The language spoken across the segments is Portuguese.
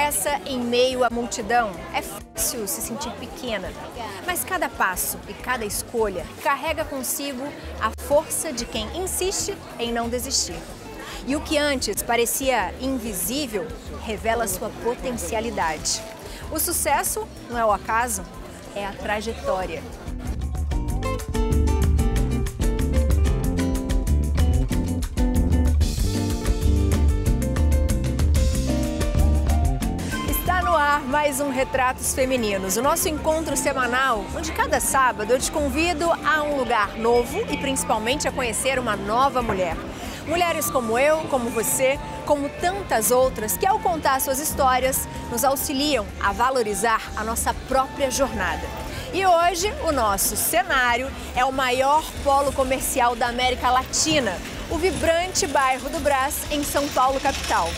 tropeça em meio à multidão, é fácil se sentir pequena. Mas cada passo e cada escolha carrega consigo a força de quem insiste em não desistir. E o que antes parecia invisível revela sua potencialidade. O sucesso não é o acaso, é a trajetória. Mais um Retratos Femininos, o nosso encontro semanal, onde cada sábado eu te convido a um lugar novo e principalmente a conhecer uma nova mulher. Mulheres como eu, como você, como tantas outras que ao contar suas histórias nos auxiliam a valorizar a nossa própria jornada. E hoje o nosso cenário é o maior polo comercial da América Latina, o vibrante bairro do Brás, em São Paulo, capital.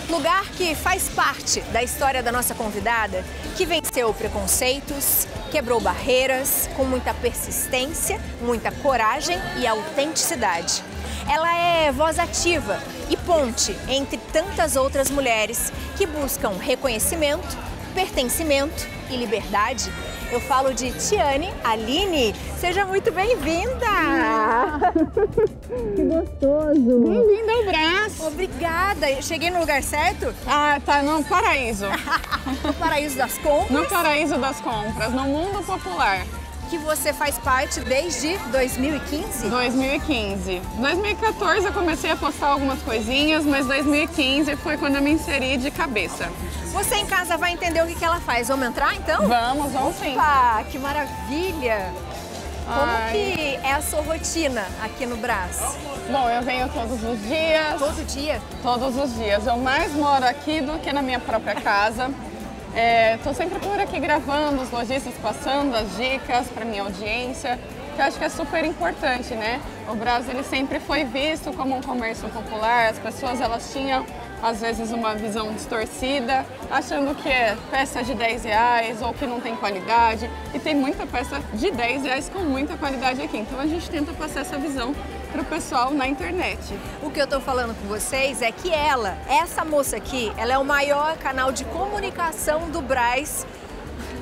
Lugar que faz parte da história da nossa convidada, que venceu preconceitos, quebrou barreiras com muita persistência, muita coragem e autenticidade. Ela é voz ativa e ponte entre tantas outras mulheres que buscam reconhecimento, pertencimento e liberdade. Eu falo de Tiane Aline. Seja muito bem-vinda! Que gostoso! Bem-vinda ao Brás! Obrigada! Eu cheguei no lugar certo? Ah, tá no paraíso. No paraíso das compras? No paraíso das compras, no mundo popular. Que você faz parte desde 2015? 2015. 2014 eu comecei a postar algumas coisinhas, mas 2015 foi quando eu me inseri de cabeça. Você em casa vai entender o que ela faz. Vamos entrar então? Vamos sim. Opa, que maravilha! Como que é a sua rotina aqui no Brás? Bom, eu venho todos os dias. Todo dia? Todos os dias. Eu mais moro aqui do que na minha própria casa. Estou sempre por aqui gravando, os lojistas passando as dicas para minha audiência, que eu acho que é super importante, né? O Brás ele sempre foi visto como um comércio popular, as pessoas elas tinham às vezes uma visão distorcida, achando que é peça de R$10 ou que não tem qualidade, e tem muita peça de R$10 com muita qualidade aqui, então a gente tenta passar essa visão para o pessoal na internet. O que eu estou falando com vocês é que essa moça aqui, ela é o maior canal de comunicação do Brás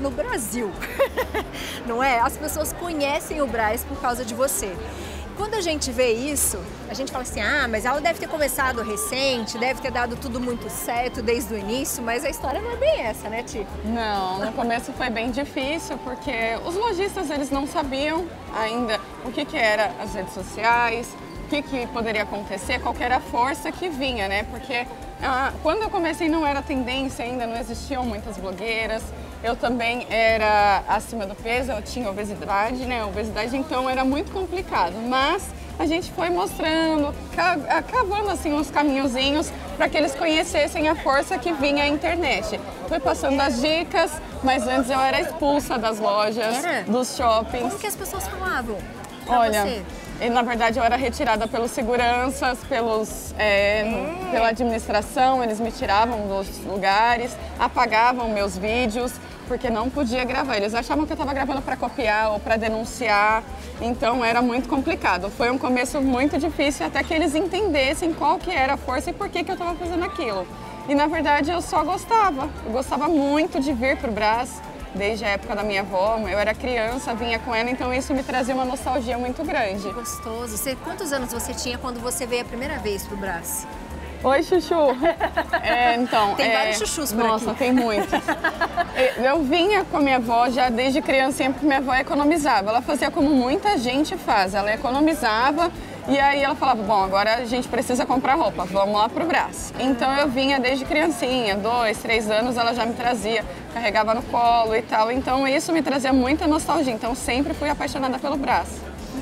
no Brasil, não é? As pessoas conhecem o Brás por causa de você. Quando a gente vê isso, a gente fala assim, mas ela deve ter começado recente, deve ter dado tudo muito certo desde o início, mas a história não é bem essa, né, Ti? Não, no começo foi bem difícil, porque os lojistas eles não sabiam ainda o que era as redes sociais, o que poderia acontecer, qual que era a força que vinha, né? Porque quando eu comecei não era tendência ainda, não existiam muitas blogueiras. Eu também era acima do peso, eu tinha obesidade, né? Obesidade, então era muito complicado. Mas a gente foi mostrando, cavando assim uns caminhozinhos para que eles conhecessem a força que vinha a internet. Fui passando as dicas, mas antes eu era expulsa das lojas, dos shoppings. Como que as pessoas falavam? Olha, na verdade eu era retirada pelos seguranças, pela administração, eles me tiravam dos lugares, apagavam meus vídeos, porque não podia gravar. Eles achavam que eu estava gravando para copiar ou para denunciar, então era muito complicado. Foi um começo muito difícil até que eles entendessem qual que era a força e por que eu estava fazendo aquilo. E na verdade eu só gostava, eu gostava muito de vir para o Brás. Desde a época da minha avó, eu era criança, vinha com ela, então isso me trazia uma nostalgia muito grande. Que gostoso. Quantos anos você tinha quando você veio a primeira vez pro Brás? Oi, Chuchu. Tem vários chuchus por aqui. Nossa, tem muitos. Eu vinha com a minha avó já desde criança, porque minha avó economizava. Ela fazia como muita gente faz, ela economizava. E aí ela falava, bom, agora a gente precisa comprar roupa, vamos lá pro Brás. Então eu vinha desde criancinha, 2, 3 anos, ela já me trazia, carregava no colo e tal. Então isso me trazia muita nostalgia, então sempre fui apaixonada pelo Brás.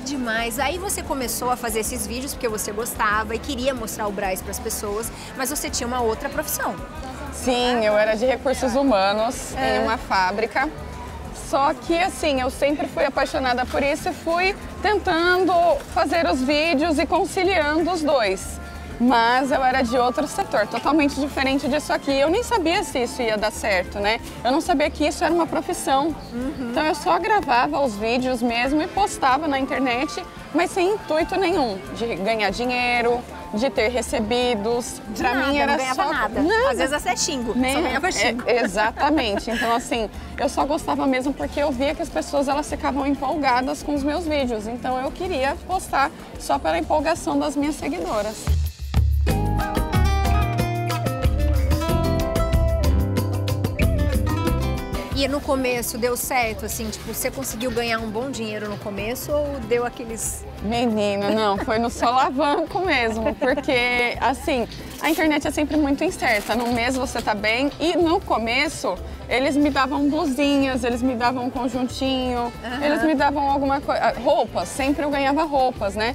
Demais. Aí você começou a fazer esses vídeos porque você gostava e queria mostrar o Brás para as pessoas, mas você tinha uma outra profissão. Sim, eu era de recursos humanos em uma fábrica. Só que assim, eu sempre fui apaixonada por isso e fui tentando fazer os vídeos e conciliando os dois. Mas eu era de outro setor, totalmente diferente disso aqui. Eu nem sabia se isso ia dar certo, né? Eu não sabia que isso era uma profissão. Então eu só gravava os vídeos mesmo e postava na internet, mas sem intuito nenhum de ganhar dinheiro, de ter recebidos. Pra mim não era ganhava só nada. Às vezes até xingo, nem só ganhava xingo. Exatamente. Então, assim, eu só gostava mesmo porque eu via que as pessoas elas ficavam empolgadas com os meus vídeos. Então, eu queria postar só pela empolgação das minhas seguidoras. E no começo deu certo, assim, tipo, você conseguiu ganhar um bom dinheiro no começo ou deu aqueles... Menina, não, foi no solavanco mesmo, porque, assim, a internet é sempre muito incerta. No mês você tá bem e no começo eles me davam blusinhas, eles me davam um conjuntinho, eles me davam alguma coisa, roupas, sempre eu ganhava roupas, né?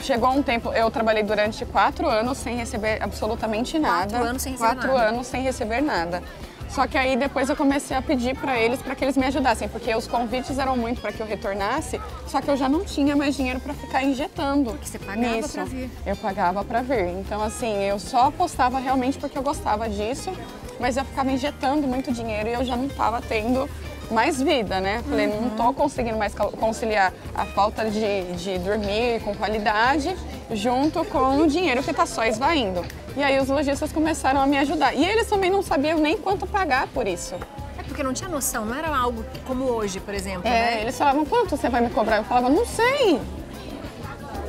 Chegou um tempo, eu trabalhei durante 4 anos sem receber absolutamente nada. 4 anos sem receber nada? 4 anos sem receber nada. Só que aí depois eu comecei a pedir para que eles me ajudassem, porque os convites eram muito para que eu retornasse, só que eu já não tinha mais dinheiro para ficar injetando. Porque você pagava para vir. Eu pagava para vir. Então, assim, eu só postava realmente porque eu gostava disso, mas eu ficava injetando muito dinheiro e eu já não estava tendo mais vida, né? Falei, não tô conseguindo mais conciliar a falta de dormir com qualidade junto com o dinheiro que tá só esvaindo. E aí os lojistas começaram a me ajudar. E eles também não sabiam nem quanto pagar por isso. É porque não tinha noção, não era algo como hoje, por exemplo, né? Eles falavam, quanto você vai me cobrar? Eu falava, não sei.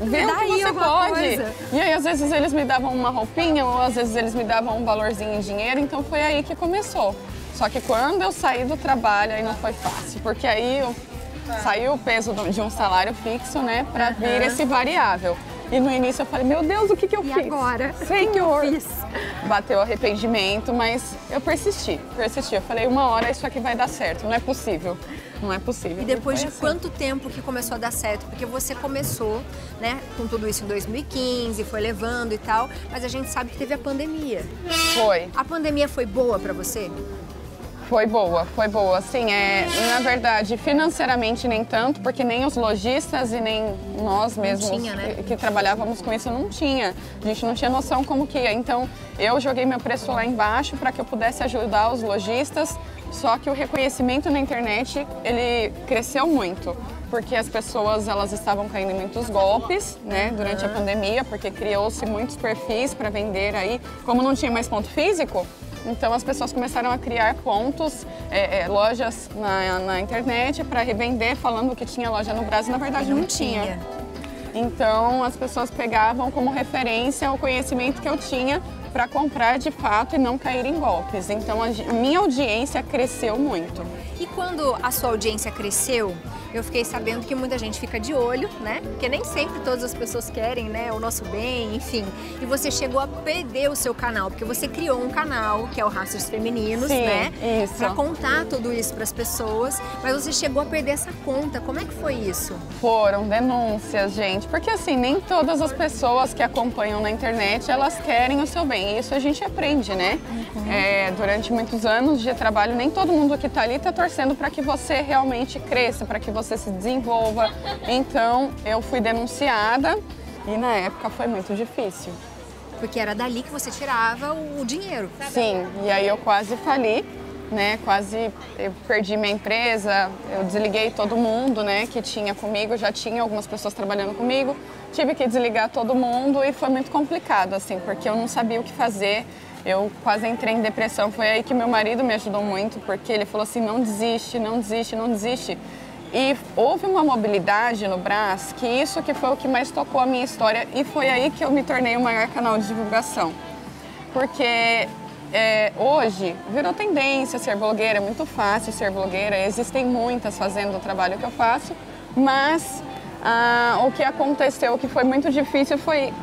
Vê o que você pode. Coisa. E aí, às vezes, eles me davam uma roupinha ou às vezes eles me davam um valorzinho em dinheiro, então foi aí que começou. Só que quando eu saí do trabalho, aí não foi fácil, porque aí saiu o peso de um salário fixo, né, para vir esse variável. E no início eu falei, meu Deus, o que eu fiz? E agora? Senhor! O que eu fiz? Bateu arrependimento, mas eu persisti. Eu falei, uma hora isso aqui vai dar certo, não é possível. Não é possível. E depois de assim. quanto tempo que começou a dar certo? Porque você começou, né, com tudo isso em 2015, foi levando e tal, mas a gente sabe que teve a pandemia. Foi. A pandemia foi boa pra você? Foi boa. Assim, na verdade, financeiramente nem tanto, porque nem os lojistas e nem nós mesmos tinha, né? que trabalhávamos com isso não tinha. A gente não tinha noção como que ia. Então, eu joguei meu preço lá embaixo para que eu pudesse ajudar os lojistas, só que o reconhecimento na internet, ele cresceu muito. Porque as pessoas elas estavam caindo em muitos golpes, né, durante a pandemia, porque criou-se muitos perfis para vender aí. Como não tinha mais ponto físico, então as pessoas começaram a criar pontos, lojas na internet para revender, falando que tinha loja no Brasil, na verdade não tinha. Então as pessoas pegavam como referência o conhecimento que eu tinha para comprar de fato e não cair em golpes. Então a minha audiência cresceu muito. E quando a sua audiência cresceu, eu fiquei sabendo que muita gente fica de olho, né? Porque nem sempre todas as pessoas querem, né, o nosso bem, enfim. E você chegou a perder o seu canal, porque você criou um canal, que é o Rastros Femininos, sim, né? Isso. Pra contar tudo isso pras pessoas, mas você chegou a perder essa conta. Como é que foi isso? Foram denúncias, gente, porque assim, nem todas as pessoas que acompanham na internet, elas querem o seu bem, e isso a gente aprende, né? Durante muitos anos de trabalho, nem todo mundo que tá ali tá torcendo para que você realmente cresça, para que você se desenvolva. Então, eu fui denunciada e na época foi muito difícil. Porque era dali que você tirava o dinheiro. Sim, e aí eu quase fali, né? Eu perdi minha empresa, eu desliguei todo mundo, né, que tinha comigo, já tinha algumas pessoas trabalhando comigo. Tive que desligar todo mundo e foi muito complicado, assim, porque eu não sabia o que fazer. Eu quase entrei em depressão. Foi aí que meu marido me ajudou muito, porque ele falou assim, não desiste, não desiste, não desiste. E houve uma mobilidade no Brás, que isso que foi o que mais tocou a minha história, e foi aí que eu me tornei o maior canal de divulgação. Porque hoje virou tendência ser blogueira, é muito fácil ser blogueira, existem muitas fazendo o trabalho que eu faço, mas o que aconteceu, o que foi muito difícil foi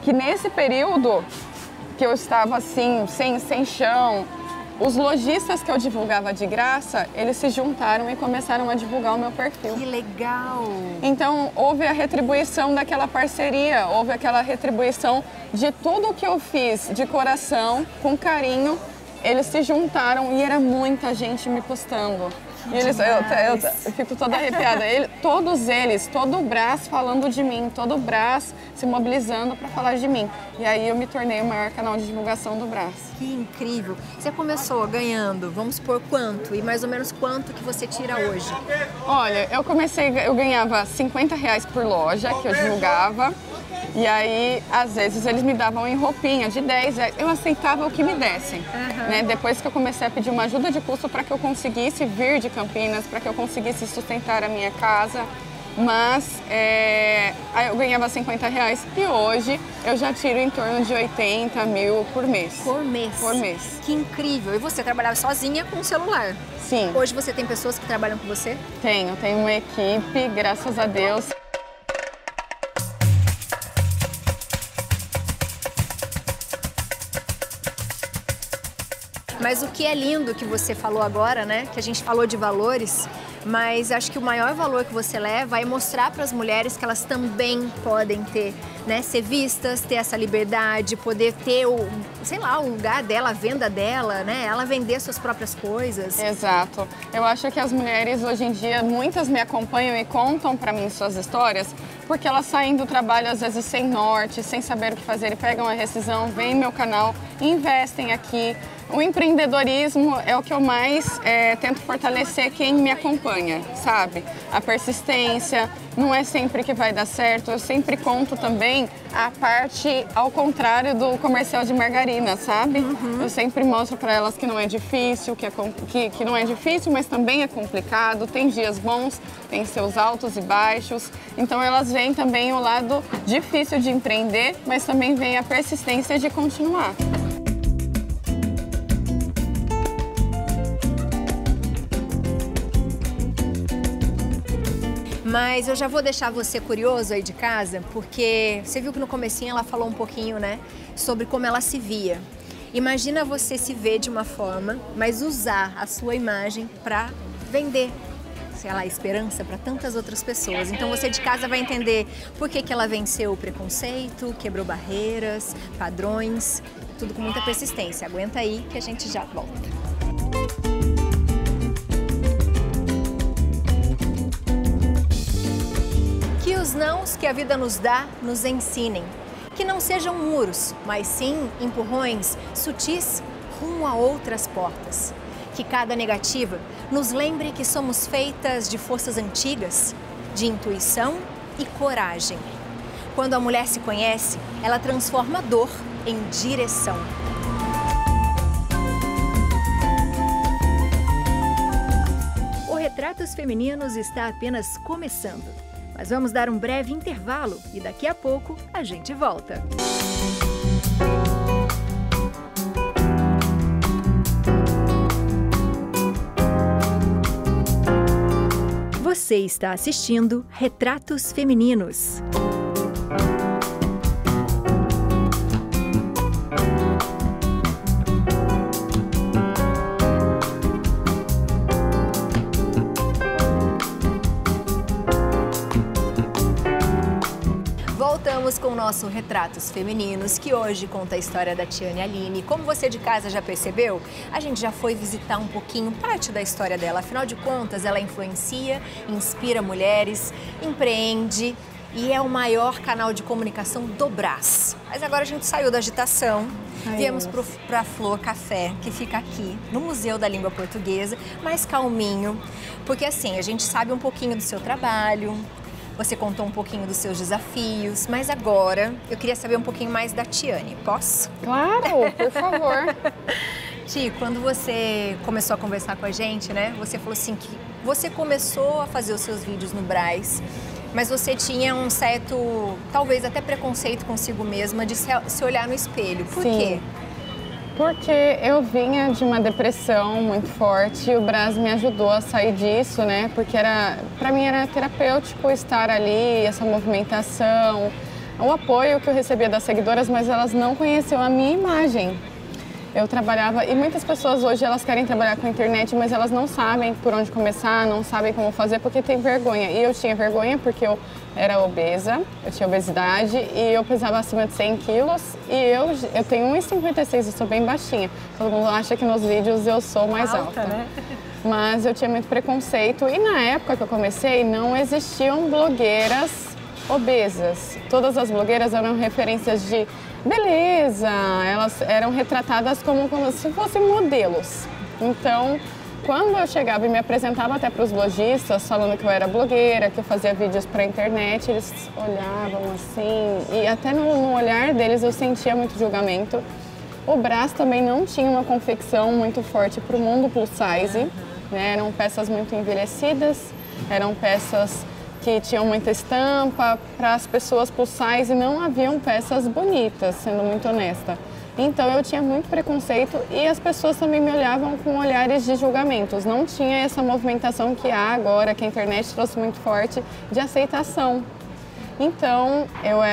que nesse período que eu estava assim, sem chão, os lojistas que eu divulgava de graça, eles se juntaram e começaram a divulgar o meu perfil. Que legal! Então, houve a retribuição daquela parceria, houve aquela retribuição de tudo que eu fiz de coração, com carinho, eles se juntaram e era muita gente me postando. E eu fico toda arrepiada. Todos eles, todo o Brás falando de mim, todo o Brás se mobilizando para falar de mim. E aí eu me tornei o maior canal de divulgação do Brás. Que incrível! Você começou ganhando, vamos supor, quanto? E mais ou menos quanto que você tira hoje? Olha, eu ganhava R$50 por loja que eu divulgava. E aí, às vezes, eles me davam em roupinha de 10, eu aceitava o que me dessem. Né? Depois que eu comecei a pedir uma ajuda de custo para que eu conseguisse vir de Campinas, para que eu conseguisse sustentar a minha casa. Mas aí eu ganhava R$50 e hoje eu já tiro em torno de 80 mil por mês. Por mês? Por mês. Que incrível! E você trabalhava sozinha com o celular? Sim. Hoje você tem pessoas que trabalham com você? Tenho uma equipe, graças a Deus. Mas o que é lindo que você falou agora, né? Que a gente falou de valores, mas acho que o maior valor que você leva é mostrar para as mulheres que elas também podem ter, né? Ser vistas, ter essa liberdade, poder ter o lugar dela, a venda dela, né? Ela vender suas próprias coisas. Exato. Eu acho que as mulheres hoje em dia, muitas me acompanham e contam para mim suas histórias, porque elas saem do trabalho às vezes sem norte, sem saber o que fazer, e pegam a rescisão, vêm no meu canal, investem aqui. O empreendedorismo é o que eu mais tento fortalecer quem me acompanha, sabe? A persistência, não é sempre que vai dar certo. Eu sempre conto também a parte ao contrário do comercial de margarina, sabe? Eu sempre mostro para elas que não é difícil, que não é difícil, mas também é complicado. Tem dias bons, tem seus altos e baixos. Então elas veem também o lado difícil de empreender, mas também vem a persistência de continuar. Mas eu já vou deixar você curioso aí de casa, porque você viu que no comecinho ela falou um pouquinho, né, sobre como ela se via. Imagina você se ver de uma forma, mas usar a sua imagem para vender, sei lá, esperança para tantas outras pessoas. Então você de casa vai entender por que ela venceu o preconceito, quebrou barreiras, padrões, tudo com muita persistência. Aguenta aí que a gente já volta. Que os nãos que a vida nos dá nos ensinem. Que não sejam muros, mas sim empurrões sutis rumo a outras portas. Que cada negativa nos lembre que somos feitas de forças antigas, de intuição e coragem. Quando a mulher se conhece, ela transforma a dor em direção. O Retratos Femininos está apenas começando. Mas vamos dar um breve intervalo e daqui a pouco a gente volta. Você está assistindo Retratos Femininos. Voltamos com o nosso Retratos Femininos, que hoje conta a história da Tiane Aline. Como você de casa já percebeu, a gente já foi visitar um pouquinho parte da história dela. Afinal de contas, ela influencia, inspira mulheres, empreende e é o maior canal de comunicação do Brás. Mas agora a gente saiu da agitação, viemos para a Flor Café, que fica aqui no Museu da Língua Portuguesa, mais calminho, porque assim, a gente sabe um pouquinho do seu trabalho. Você contou um pouquinho dos seus desafios, mas agora eu queria saber um pouquinho mais da Tiane. Posso? Claro, por favor. Ti, quando você começou a conversar com a gente, né? Você falou assim que você começou a fazer os seus vídeos no Brás, mas você tinha um certo, talvez até preconceito consigo mesma de se olhar no espelho. Por quê? Porque eu vinha de uma depressão muito forte e o Brás me ajudou a sair disso, né? Porque para mim era terapêutico estar ali, essa movimentação, o apoio que eu recebia das seguidoras, mas elas não conheciam a minha imagem. Eu trabalhava, e muitas pessoas hoje elas querem trabalhar com a internet, mas elas não sabem por onde começar, não sabem como fazer, porque tem vergonha. E eu tinha vergonha porque eu era obesa, eu tinha obesidade e eu pesava acima de 100 quilos e eu tenho 1,56, eu sou bem baixinha. Todo mundo acha que nos vídeos eu sou mais alta. Né? Mas eu tinha muito preconceito e na época que eu comecei não existiam blogueiras obesas. Todas as blogueiras eram referências de beleza, elas eram retratadas como se fossem modelos. Então, Quando eu chegava e me apresentava até para os lojistas, falando que eu era blogueira, que eu fazia vídeos para a internet, eles olhavam assim, e até no olhar deles eu sentia muito julgamento. O Brás também não tinha uma confecção muito forte para o mundo plus size, né? Eram peças muito envelhecidas, eram peças que tinham muita estampa. Para as pessoas plus size não haviam peças bonitas, sendo muito honesta. Então eu tinha muito preconceito e as pessoas também me olhavam com olhares de julgamentos. Não tinha essa movimentação que há agora, que a internet trouxe muito forte, de aceitação. Então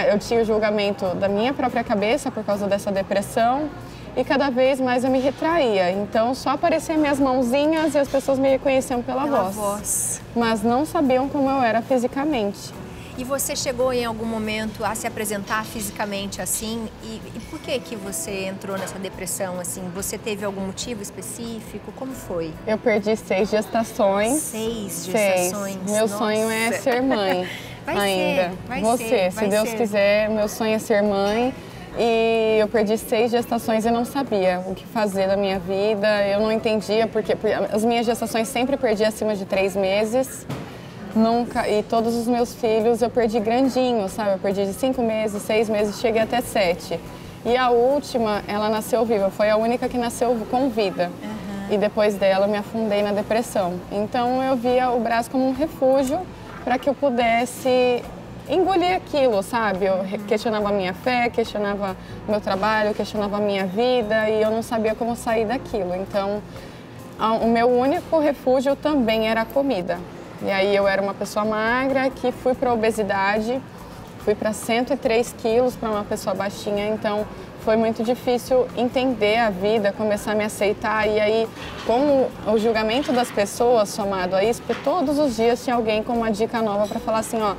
eu tinha o julgamento da minha própria cabeça por causa dessa depressão e cada vez mais eu me retraía. Então só apareciam minhas mãozinhas e as pessoas me reconheciam pela voz. Mas não sabiam como eu era fisicamente. E você chegou em algum momento a se apresentar fisicamente assim? E por que você entrou nessa depressão assim? Você teve algum motivo específico? Como foi? Eu perdi 6 gestações. 6 gestações? Meu Nossa. sonho é ser mãe ainda. Se Deus quiser, meu sonho é ser mãe. E eu perdi 6 gestações e não sabia o que fazer da minha vida. Eu não entendia porque as minhas gestações sempre perdi acima de 3 meses. Nunca, e todos os meus filhos eu perdi grandinho, sabe? Eu perdi de 5 meses, 6 meses, cheguei até 7. E a última, ela nasceu viva, foi a única que nasceu com vida. E depois dela eu me afundei na depressão. Então eu via o Brás como um refúgio para que eu pudesse engolir aquilo, sabe? Eu questionava a minha fé, questionava o meu trabalho, questionava a minha vida e eu não sabia como sair daquilo. Então o meu único refúgio também era a comida. E aí eu era uma pessoa magra que fui para a obesidade, fui para 103 quilos para uma pessoa baixinha, então foi muito difícil entender a vida, começar a me aceitar. E aí, com o julgamento das pessoas somado a isso, porque todos os dias tinha alguém com uma dica nova para falar assim, ó,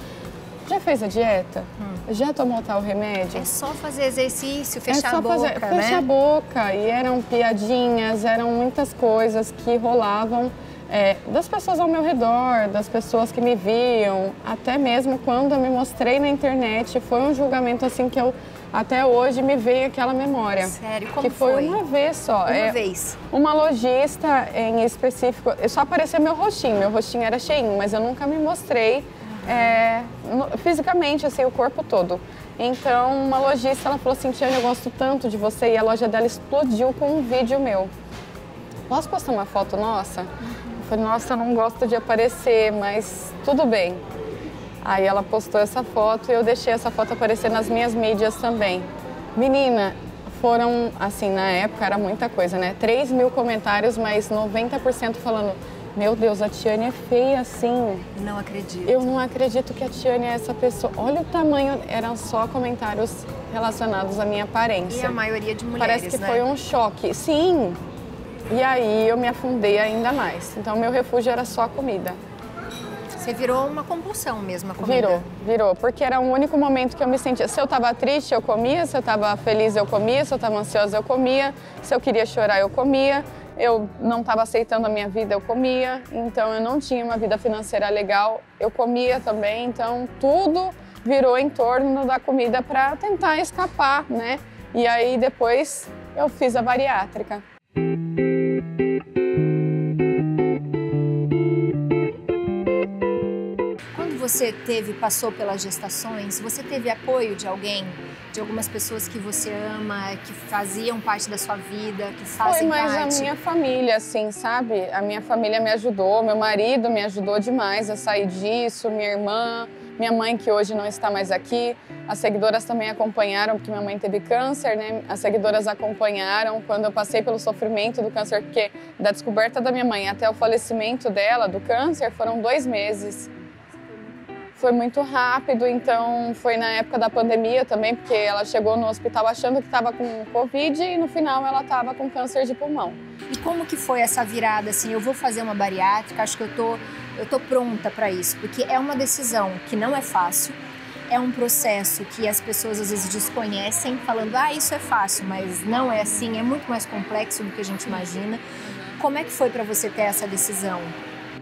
já fez a dieta? Já tomou tal remédio? É só fazer exercício, fechar a boca, fechar a boca. E eram piadinhas, eram muitas coisas que rolavam. Das pessoas ao meu redor, das pessoas que me viam, até mesmo quando eu me mostrei na internet, foi um julgamento assim que eu, até hoje, me veio aquela memória. Sério? Como que foi? Uma vez só. Uma vez? Uma lojista em específico, só aparecia meu rostinho era cheinho, mas eu nunca me mostrei fisicamente, assim, o corpo todo. Então, uma lojista, ela falou assim, Tiane, eu gosto tanto de você, e a loja dela explodiu com um vídeo meu. Posso postar uma foto nossa? Eu falei, nossa, eu não gosto de aparecer, mas tudo bem. Aí ela postou essa foto e eu deixei essa foto aparecer nas minhas mídias também. Menina, foram, assim, na época era muita coisa, né? 3 mil comentários, mas 90% falando, meu Deus, a Tiane é feia assim. Não acredito. Eu não acredito que a Tiane é essa pessoa. Olha o tamanho, eram só comentários relacionados à minha aparência. E a maioria de mulheres, parece que né? foi um choque. Sim. E aí eu me afundei ainda mais. Então meu refúgio era só a comida. Você virou uma compulsão mesmo a comida? Virou, porque era o único momento que eu me sentia. Se eu estava triste, eu comia, se eu estava feliz, eu comia, se eu estava ansiosa, eu comia, se eu queria chorar, eu comia, eu não estava aceitando a minha vida, eu comia, então eu não tinha uma vida financeira legal, eu comia também, então tudo virou em torno da comida para tentar escapar, né? E aí depois eu fiz a bariátrica. Você passou pelas gestações, você teve apoio de alguém, de algumas pessoas que você ama, que faziam parte da sua vida, que fazem parte? Foi mais a minha família, assim, sabe? A minha família me ajudou, meu marido me ajudou demais a sair disso, minha irmã, minha mãe que hoje não está mais aqui. As seguidoras também acompanharam, porque minha mãe teve câncer, né? As seguidoras acompanharam quando eu passei pelo sofrimento do câncer, porque da descoberta da minha mãe até o falecimento dela do câncer foram 2 meses. Foi muito rápido, então foi na época da pandemia também, porque ela chegou no hospital achando que estava com Covid e no final ela estava com câncer de pulmão. E como que foi essa virada, assim, eu vou fazer uma bariátrica, acho que eu tô pronta para isso, porque é uma decisão que não é fácil, é um processo que as pessoas às vezes desconhecem, falando, isso é fácil, mas não é assim, é muito mais complexo do que a gente imagina. Como é que foi para você ter essa decisão?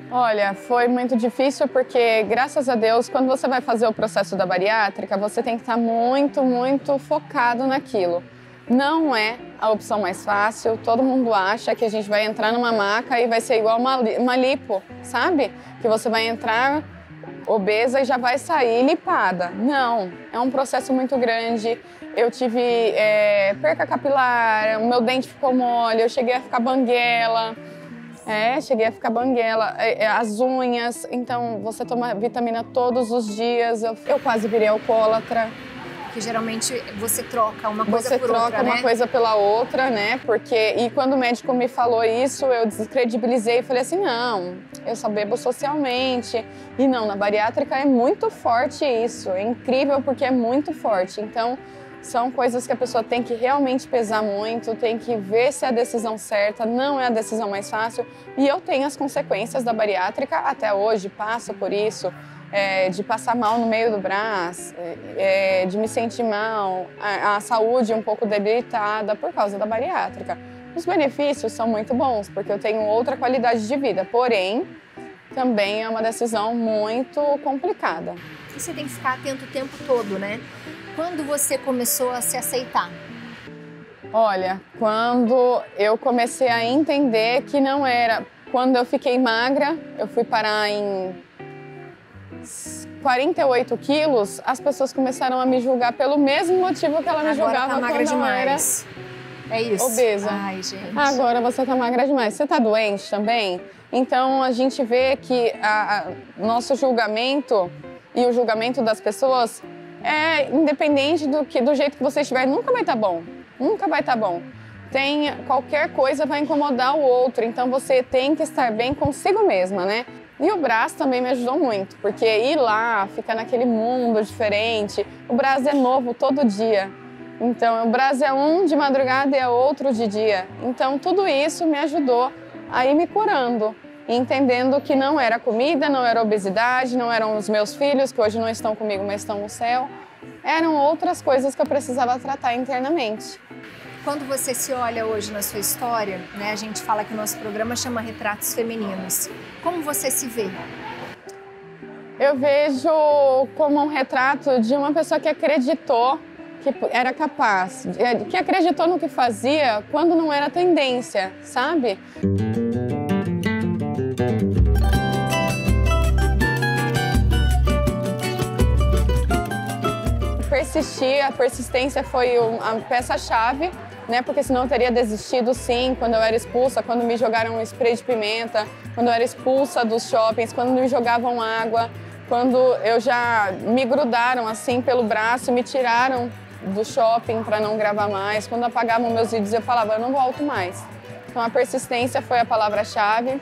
Olha, foi muito difícil porque, graças a Deus, quando você vai fazer o processo da bariátrica, você tem que estar muito, muito focado naquilo. Não é a opção mais fácil. Todo mundo acha que a gente vai entrar numa maca e vai ser igual uma lipo, sabe? Que você vai entrar obesa e já vai sair lipada. Não, é um processo muito grande. Eu tive perca capilar, o meu dente ficou mole, eu cheguei a ficar banguela. As unhas. Então, você toma vitamina todos os dias. Eu quase virei alcoólatra. Que geralmente você troca uma coisa por outra, né? Você troca uma coisa pela outra, né? E quando o médico me falou isso, eu descredibilizei e falei assim, não, eu só bebo socialmente. E não, na bariátrica é muito forte isso. É incrível porque é muito forte. Então, são coisas que a pessoa tem que realmente pesar muito, tem que ver se é a decisão certa, não é a decisão mais fácil. E eu tenho as consequências da bariátrica até hoje, passo por isso. De passar mal no meio do braço, de me sentir mal, a saúde um pouco debilitada por causa da bariátrica. Os benefícios são muito bons, porque eu tenho outra qualidade de vida, porém, também é uma decisão muito complicada. E você tem que ficar atento o tempo todo, né? Quando você começou a se aceitar? Olha, quando eu comecei a entender que não era... Quando eu fiquei magra, eu fui parar em 48 quilos, as pessoas começaram a me julgar pelo mesmo motivo que ela me julgava tá magra quando demais. Era é isso. Obesa. Ai, gente. Agora você tá magra demais. Você tá doente também? Então a gente vê que nosso julgamento e o julgamento das pessoas é independente do jeito que você estiver, nunca vai estar bom. Nunca vai estar bom. Qualquer coisa vai incomodar o outro, então você tem que estar bem consigo mesma, né? E o Brás também me ajudou muito, porque ir lá, ficar naquele mundo diferente, o Brás é novo todo dia. Então, o Brás é um de madrugada e é outro de dia. Então, tudo isso me ajudou a ir me curando, entendendo que não era comida, não era obesidade, não eram os meus filhos, que hoje não estão comigo, mas estão no céu. Eram outras coisas que eu precisava tratar internamente. Quando você se olha hoje na sua história, né, a gente fala que o nosso programa chama Retratos Femininos. Como você se vê? Eu vejo como um retrato de uma pessoa que acreditou que era capaz, que acreditou no que fazia quando não era tendência, sabe? Persistir, a persistência foi a peça-chave, né? Porque senão eu teria desistido sim quando eu era expulsa, quando me jogaram um spray de pimenta, quando eu era expulsa dos shoppings, quando me jogavam água, quando eu já me grudaram assim pelo braço, me tiraram do shopping para não gravar mais, quando apagavam meus vídeos eu falava, eu não volto mais. Então a persistência foi a palavra-chave,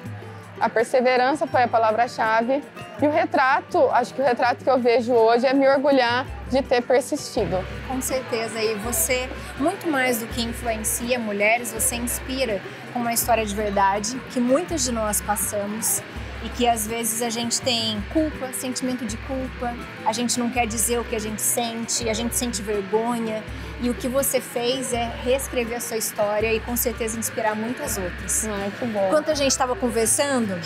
a perseverança foi a palavra-chave e o retrato, acho que o retrato que eu vejo hoje é me orgulhar de ter persistido. Com certeza, e você, muito mais do que influencia mulheres, você inspira com uma história de verdade que muitas de nós passamos e que às vezes a gente tem culpa, sentimento de culpa, a gente não quer dizer o que a gente sente vergonha. E o que você fez é reescrever a sua história e com certeza inspirar muitas outras. Ai, que bom. Enquanto a gente estava conversando,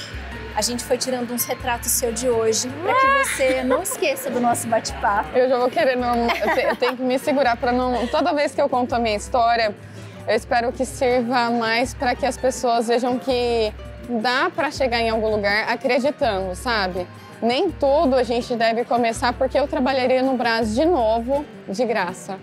a gente foi tirando uns retratos seu de hoje para que você não esqueça do nosso bate-papo. Eu já vou querer, eu tenho que me segurar para não... Toda vez que eu conto a minha história, eu espero que sirva mais para que as pessoas vejam que dá para chegar em algum lugar acreditando, sabe? Nem tudo a gente deve começar porque eu trabalharia no Brás de novo, de graça.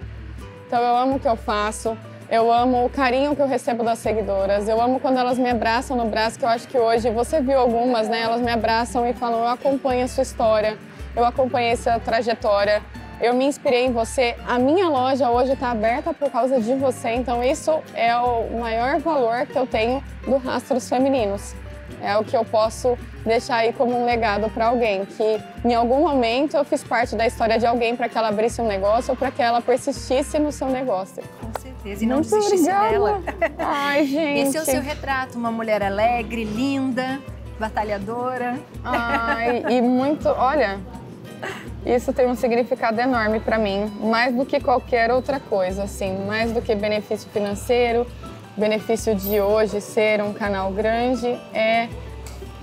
Então eu amo o que eu faço, eu amo o carinho que eu recebo das seguidoras, eu amo quando elas me abraçam no Brás, que eu acho que hoje, você viu algumas, né? Elas me abraçam e falam, eu acompanho a sua história, eu acompanhei essa trajetória, eu me inspirei em você, a minha loja hoje está aberta por causa de você, então isso é o maior valor que eu tenho do Rastros Femininos. É o que eu posso deixar aí como um legado para alguém, que em algum momento eu fiz parte da história de alguém para que ela abrisse um negócio ou para que ela persistisse no seu negócio. Com certeza, e não desistisse dela. Ai, gente. Esse é o seu retrato, uma mulher alegre, linda, batalhadora. Ai, e muito, olha, isso tem um significado enorme para mim, mais do que qualquer outra coisa, assim, mais do que benefício financeiro. O benefício de hoje ser um canal grande é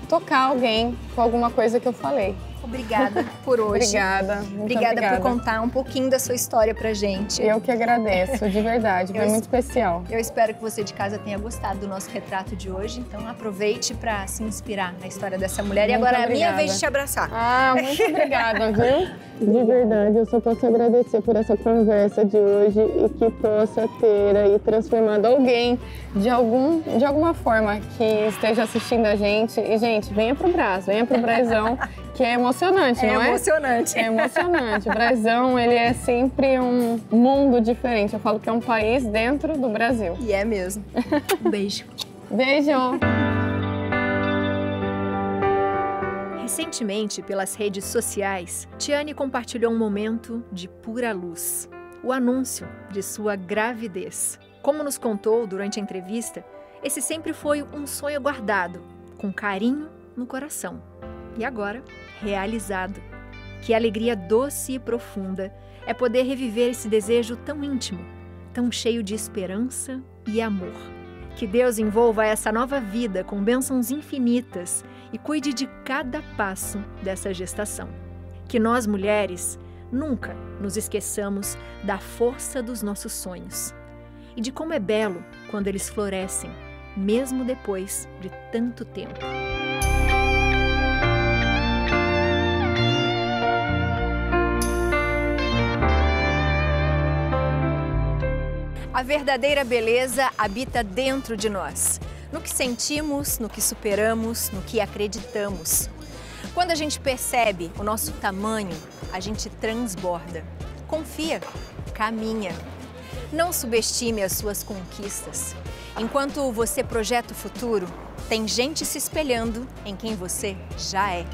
tocar alguém com alguma coisa que eu falei. Obrigada por hoje. Obrigada. Obrigada por contar um pouquinho da sua história pra gente. Eu que agradeço, de verdade, foi muito especial. Eu espero que você de casa tenha gostado do nosso retrato de hoje, então aproveite para se inspirar na história dessa mulher. E agora é a minha vez de te abraçar. Ah, muito obrigada, viu? De verdade, eu só posso agradecer por essa conversa de hoje e que possa ter aí transformado alguém de alguma forma que esteja assistindo a gente. E, gente, venha pro Brasão, que é emocionante, não é? É emocionante. É emocionante. O Brasão, ele é sempre um mundo diferente. Eu falo que é um país dentro do Brasil. E é mesmo. Um beijo. Beijo! Recentemente, pelas redes sociais, Tiane compartilhou um momento de pura luz. O anúncio de sua gravidez. Como nos contou durante a entrevista, esse sempre foi um sonho guardado, com carinho no coração. E agora, realizado. Que alegria doce e profunda é poder reviver esse desejo tão íntimo, tão cheio de esperança e amor. Que Deus envolva essa nova vida com bênçãos infinitas e cuide de cada passo dessa gestação. Que nós, mulheres, nunca nos esqueçamos da força dos nossos sonhos e de como é belo quando eles florescem, mesmo depois de tanto tempo. A verdadeira beleza habita dentro de nós, no que sentimos, no que superamos, no que acreditamos. Quando a gente percebe o nosso tamanho, a gente transborda. Confia, caminha. Não subestime as suas conquistas. Enquanto você projeta o futuro, tem gente se espelhando em quem você já é.